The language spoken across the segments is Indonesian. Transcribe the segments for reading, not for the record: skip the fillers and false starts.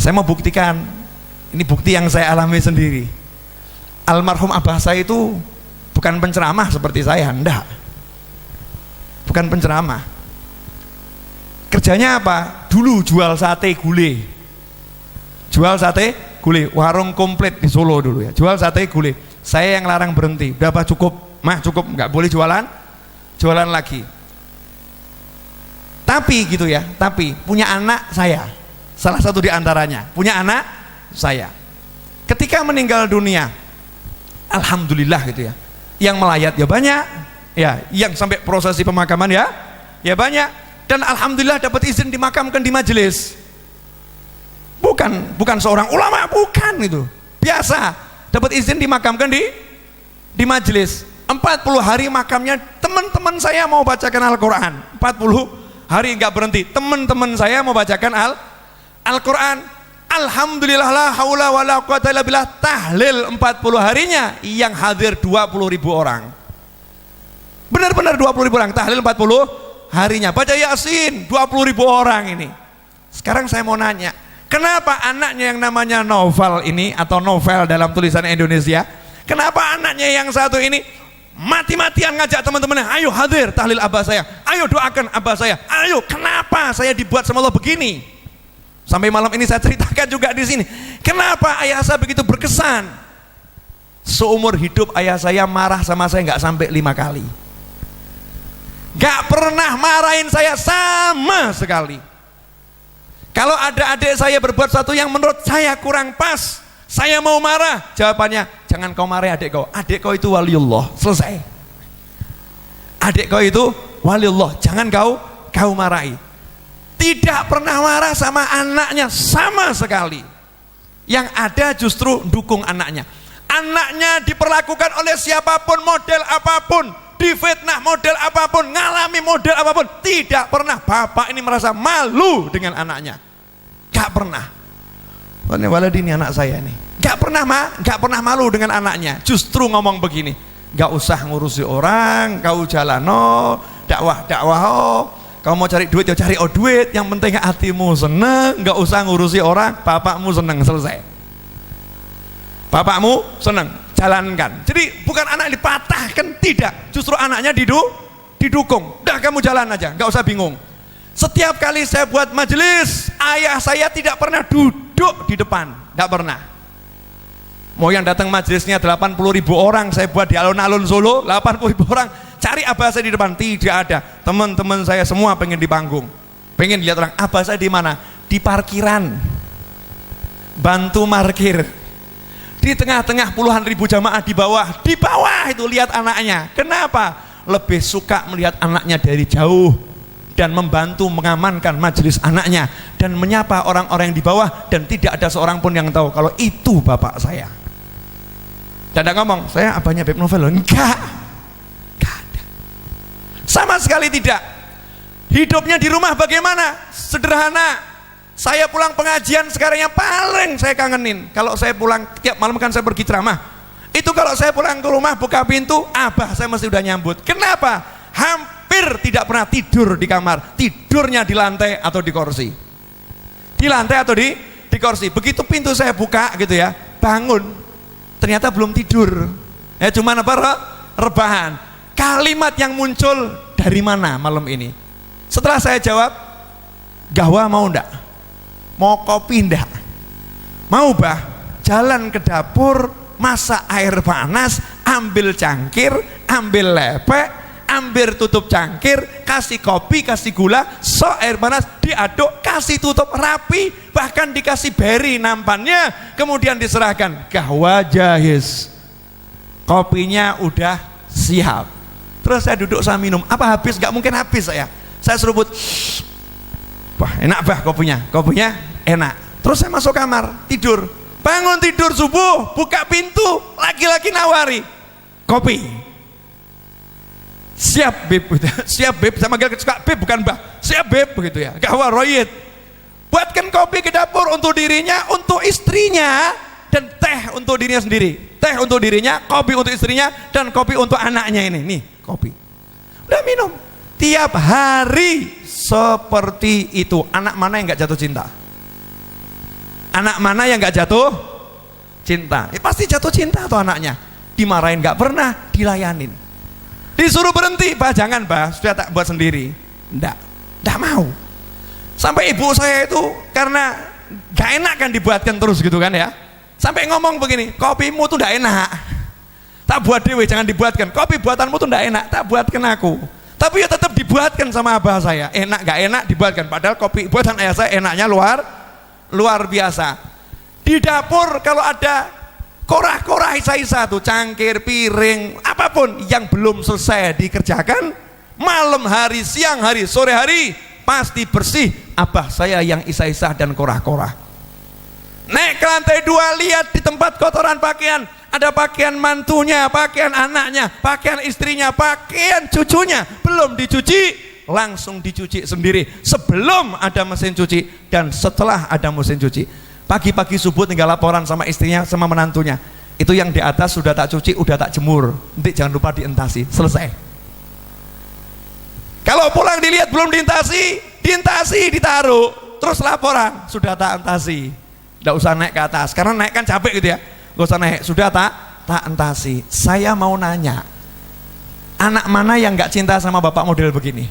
saya mau buktikan, ini bukti yang saya alami sendiri. Almarhum abah saya itu bukan penceramah seperti saya, enggak, bukan penceramah. Kerjanya apa? Dulu jual sate gulai, warung komplit di Solo dulu ya, jual sate gulai. Saya yang larang berhenti, berapa cukup? Mah cukup, nggak boleh jualan lagi. Tapi gitu ya, tapi punya anak saya, salah satu di antaranya punya anak saya. Ketika meninggal dunia, alhamdulillah gitu ya, yang melayat ya banyak, ya, yang sampai prosesi pemakaman ya banyak, dan alhamdulillah dapat izin dimakamkan di majelis. Bukan seorang ulama, bukan, itu biasa dapat izin dimakamkan di majelis. 40 hari makamnya, teman-teman saya mau bacakan Al-Quran, 40 hari nggak berhenti, teman-teman saya mau bacakan Al-Quran. Alhamdulillah, la haula wala quwata illa billah, tahlil 40 harinya yang hadir 20.000 orang. Benar-benar 20.000 orang, tahlil 40 harinya. Baca Yasin 20.000 orang ini. Sekarang saya mau nanya, kenapa anaknya yang namanya Novel ini, atau Novel dalam tulisan Indonesia, kenapa anaknya yang satu ini mati-matian ngajak teman-temannya, ayo hadir tahlil abah saya, ayo doakan abah saya, ayo, kenapa saya dibuat sama Allah begini? Sampai malam ini saya ceritakan juga di sini, kenapa ayah saya begitu berkesan. Seumur hidup ayah saya marah sama saya nggak sampai 5 kali, nggak pernah marahin saya sama sekali. Kalau ada adik saya berbuat sesuatu yang menurut saya kurang pas, saya mau marah, jawabannya, jangan kau marahi adik kau itu waliullah, selesai. Adik kau itu waliullah, jangan kau marahi. Tidak pernah marah sama anaknya sama sekali. Yang ada justru dukung anaknya. Anaknya diperlakukan oleh siapapun, model apapun, difitnah model apapun, ngalami model apapun, tidak pernah bapak ini merasa malu dengan anaknya. Gak pernah. Waladi ini anak saya nih, gak pernah malu dengan anaknya. Justru ngomong begini, gak usah ngurusi orang, kau jalano dakwah kau mau cari duit ya cari duit, yang penting hatimu seneng, gak usah ngurusi orang, bapakmu seneng, selesai. Bapakmu seneng, jalankan. Jadi bukan anak dipatahkan, tidak, justru anaknya didukung. Udah kamu jalan aja, gak usah bingung. Setiap kali saya buat majelis, ayah saya tidak pernah duduk di depan, tidak pernah. Mau yang datang majelisnya 80.000 orang, saya buat di alun-alun Solo, 80.000 orang, cari abah saya di depan, tidak ada. Teman-teman saya semua pengen di panggung, pengen lihat orang. Abah saya di mana? Di parkiran, bantu parkir, di tengah-tengah puluhan ribu jamaah di bawah itu lihat anaknya. Kenapa? Lebih suka melihat anaknya dari jauh dan membantu mengamankan majelis anaknya dan menyapa orang-orang yang di bawah, dan tidak ada seorang pun yang tahu kalau itu bapak saya. Dan dia ngomong, saya abahnya Beb Novel. Enggak ada, sama sekali tidak. Hidupnya di rumah bagaimana? Sederhana. Saya pulang pengajian sekarang yang paling saya kangenin, kalau saya pulang tiap malam kan saya pergi ceramah, itu kalau saya pulang ke rumah buka pintu, abah saya mesti udah nyambut. Kenapa? Hampir tidak pernah tidur di kamar, tidurnya di lantai atau di kursi, di lantai atau di kursi. Begitu pintu saya buka gitu ya, bangun, ternyata belum tidur ya, cuman apa, rebahan. Kalimat yang muncul dari mana malam ini? Setelah saya jawab, Gahwa mau ndak? Mau kopi ndak? Mau bah? Jalan ke dapur, masak air panas, ambil cangkir, ambil lepek, ambil tutup cangkir, kasih kopi, kasih gula, sok air panas, diaduk, kasih tutup rapi, bahkan dikasih beri nampannya, kemudian diserahkan. Gahwa jahiz, kopinya udah siap. Terus saya duduk, saya minum. Apa habis? Gak mungkin habis saya seruput. Wah enak bah kopinya enak. Terus saya masuk kamar, tidur. Bangun tidur subuh, buka pintu, laki-laki nawari kopi. Siap Beb, siap Beb, saya manggil suka Beb bukan Mbah, siap Beb begitu ya. Gahwa royit, buatkan kopi ke dapur untuk dirinya, untuk istrinya, dan teh untuk dirinya sendiri. Teh untuk dirinya, kopi untuk istrinya, dan kopi untuk anaknya ini. Nih kopi, udah minum. Tiap hari seperti itu. Anak mana yang nggak jatuh cinta? Anak mana yang nggak jatuh cinta? Pasti jatuh cinta tuh anaknya. Dimarahin nggak pernah, dilayanin. Disuruh berhenti, Pak jangan Pak, sudah tak buat sendiri. Nggak mau. Sampai ibu saya itu karena nggak enak kan dibuatkan terus gitu kan ya. Sampai ngomong begini, kopimu tuh nggak enak. Tak buat dewe, jangan dibuatkan. Kopi buatanmu tuh nggak enak, tak buatkan aku. Tapi ya tetap dibuatkan sama abah saya. Enak nggak enak dibuatkan. Padahal kopi buatan ayah saya enaknya luar biasa. Di dapur kalau ada korah-korah isa-isa tuh, cangkir, piring, apapun yang belum selesai dikerjakan, malam hari, siang hari, sore hari pasti bersih. Abah saya yang isa-isa dan korah-korah. Naik ke lantai 2, lihat di tempat kotoran pakaian, ada pakaian mantunya, pakaian anaknya, pakaian istrinya, pakaian cucunya, belum dicuci, langsung dicuci sendiri sebelum ada mesin cuci dan setelah ada mesin cuci. Pagi-pagi subuh tinggal laporan sama istrinya, sama menantunya, itu yang di atas sudah tak cuci, udah tak jemur, nanti jangan lupa dientasi, selesai. Kalau pulang dilihat belum dientasi, ditaruh, terus laporan, sudah tak entasi. Tidak usah naik ke atas, karena naik kan capek gitu ya. Gak usah naik, sudah tak entasi. Saya mau nanya, anak mana yang gak cinta sama bapak model begini?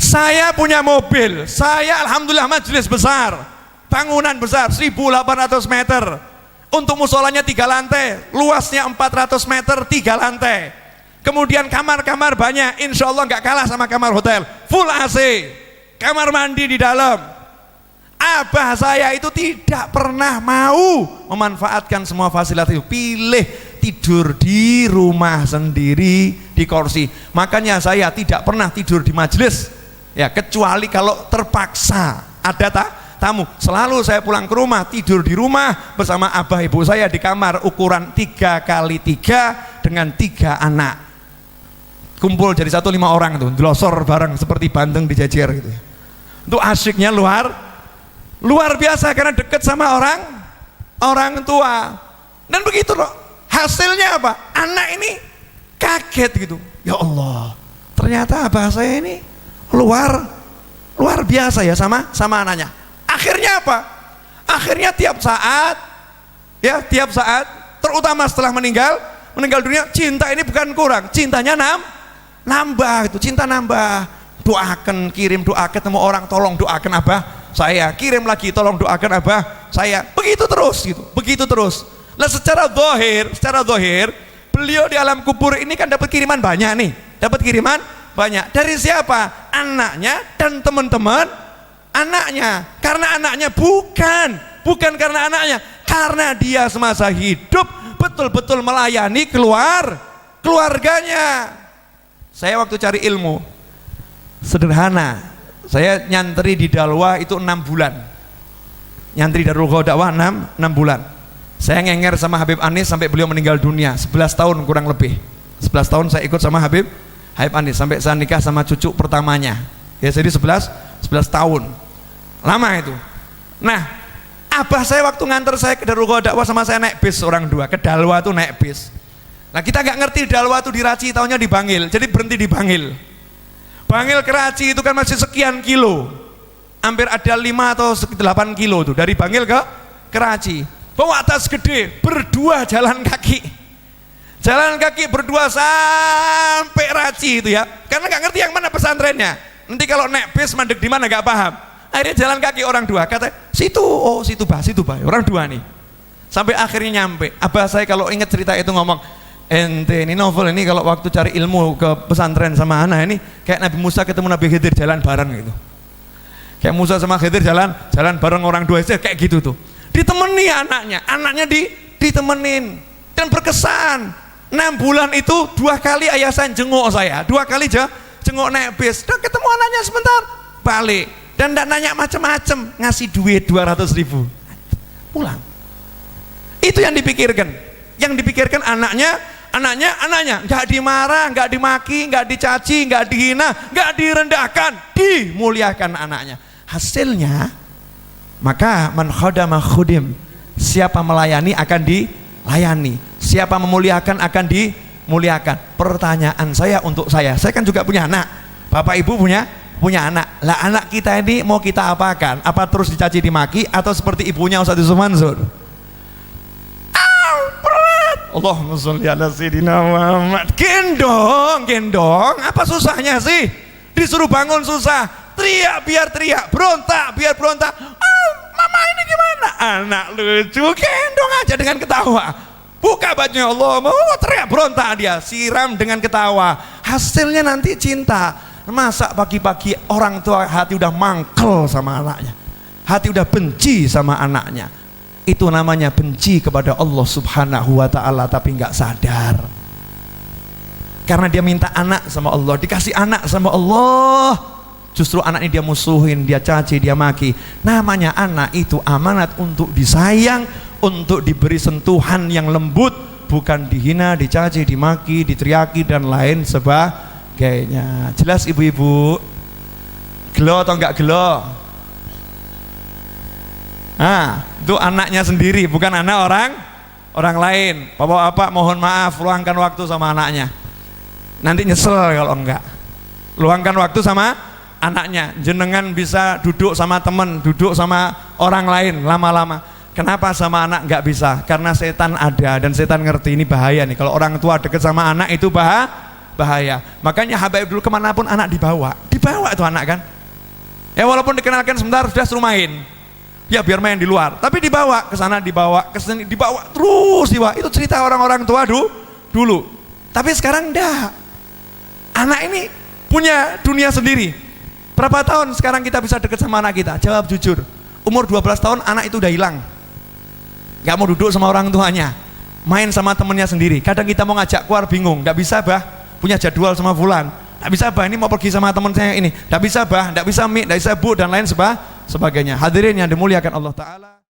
Saya punya mobil, saya alhamdulillah majelis besar, bangunan besar 1.800 meter, untuk musolanya 3 lantai, luasnya 400 meter 3 lantai, kemudian kamar-kamar banyak, insya Allah gak kalah sama kamar hotel, full AC, kamar mandi di dalam. Abah saya itu tidak pernah mau memanfaatkan semua fasilitas itu, pilih tidur di rumah sendiri di kursi. Makanya saya tidak pernah tidur di majelis ya, kecuali kalau terpaksa ada tamu. Selalu saya pulang ke rumah, tidur di rumah bersama abah ibu saya di kamar ukuran 3x3 dengan 3 anak, kumpul jadi 1 5 orang tuh, delosor bareng seperti bandeng dijajar gitu. Itu asyiknya luar biasa karena dekat sama orang tua. Dan begitu loh, hasilnya apa? Anak ini kaget gitu, ya Allah, ternyata abah saya ini luar biasa ya sama anaknya. Akhirnya apa? Akhirnya tiap saat, terutama setelah meninggal dunia, cinta ini bukan kurang, cintanya nambah itu, cinta nambah. Doakan, kirim doa ketemu orang, tolong doakan abah saya, kirim lagi, tolong doakan abah saya, begitu terus. Nah secara zahir beliau di alam kubur ini kan dapat kiriman banyak banyak. Dari siapa? Anaknya dan teman-teman anaknya. Karena anaknya bukan karena anaknya, karena dia semasa hidup betul-betul melayani keluarganya. Saya waktu cari ilmu sederhana, saya nyantri di Dalwa itu 6 bulan, nyantri Darul Dakwah 6 bulan. Saya ngenger sama Habib Anis sampai beliau meninggal dunia, 11 tahun kurang lebih. 11 tahun saya ikut sama Habib Anis sampai saya nikah sama cucu pertamanya ya, jadi 11 tahun, lama itu. Nah abah saya waktu nganter saya ke Darul Dakwah sama saya naik bis orang 2 ke Dalwa tuh, naik bis. Nah kita gak ngerti Dalwa tuh di Raci, taunya di Bangil, jadi berhenti di Bangil ke Raci itu kan masih sekian kilo, hampir ada 5 atau 8 kilo tuh dari Bangil ke Raci. Bawa tas gede, berdua jalan kaki berdua sampai Raci itu ya, karena nggak ngerti yang mana pesantrennya. Nanti kalau naik bis mandek di mana nggak paham, akhirnya jalan kaki orang 2, kata situ bah orang 2 nih, sampai akhirnya nyampe. Abah saya kalau ingat cerita itu ngomong, ente ini novel ini kalau waktu cari ilmu ke pesantren sama anak ini kayak Nabi Musa ketemu Nabi Khidir jalan bareng gitu, kayak Musa sama Khidir jalan bareng orang 2 itu kayak gitu tuh. Ditemani anaknya ditemenin dan berkesan. 6 bulan itu 2 kali ayah saya jenguk saya, 2 kali jenguk naik bis, dan ketemu anaknya sebentar balik, dan tidak nanya macam-macam, ngasih duit 200.000 pulang. Itu yang dipikirkan anaknya, nggak dimarah, nggak dimaki, nggak dicaci, nggak dihina, nggak direndahkan, dimuliakan anaknya. Hasilnya maka man khadama khudim, siapa melayani akan dilayani, siapa memuliakan akan dimuliakan. Pertanyaan saya untuk saya kan juga punya anak, bapak ibu punya punya anak. Lah anak kita ini mau kita apakan? Apa terus dicaci dimaki atau seperti ibunya Ustaz Yusuf Mansur? Berat. Allahumma sholli ala sayyidina Muhammad. Gendong, apa susahnya sih? Disuruh bangun susah, teriak biar teriak, berontak biar berontak. Mama ini gimana? Anak lucu, gendong aja dengan ketawa. Buka bajunya, Allah mau teriak berontak dia, siram dengan ketawa. Hasilnya nanti cinta. Masa pagi-pagi orang tua hati udah mangkel sama anaknya, hati udah benci sama anaknya. Itu namanya benci kepada Allah Subhanahu wa ta'ala, tapi nggak sadar. Karena dia minta anak sama Allah, dikasih anak sama Allah, justru anak ini dia musuhin, dia caci, dia maki. Namanya anak itu amanat untuk disayang, untuk diberi sentuhan yang lembut, bukan dihina, dicaci, dimaki, diteriaki dan lain sebagainya. Jelas ibu-ibu? Gelo atau enggak gelo? Itu anaknya sendiri, bukan anak orang lain. Bapak-bapak mohon maaf, luangkan waktu sama anaknya. Nanti nyesel kalau enggak. Luangkan waktu sama anaknya. Jenengan bisa duduk sama teman, duduk sama orang lain lama-lama. Kenapa sama anak enggak bisa? Karena setan ada dan setan ngerti ini bahaya nih. Kalau orang tua deket sama anak itu bahaya. Makanya habaib dulu kemanapun anak dibawa itu anak kan. Ya walaupun dikenalkan sebentar sudah suruh main. Ya biar main di luar. Tapi dibawa ke sana, dibawa ke sini, dibawa terus dibawa. Itu cerita orang-orang tua dulu. Tapi sekarang enggak. Anak ini punya dunia sendiri. Berapa tahun sekarang kita bisa deket sama anak kita? Jawab jujur. Umur 12 tahun anak itu udah hilang. Gak mau duduk sama orang tuanya, main sama temennya sendiri. Kadang kita mau ngajak keluar bingung, gak bisa bah, punya jadwal sama fulan. Gak bisa bah, ini mau pergi sama temen saya ini. Gak bisa bah, gak bisa mi, gak bisa bu dan lain sebagainya. Hadirin yang dimuliakan Allah Ta'ala.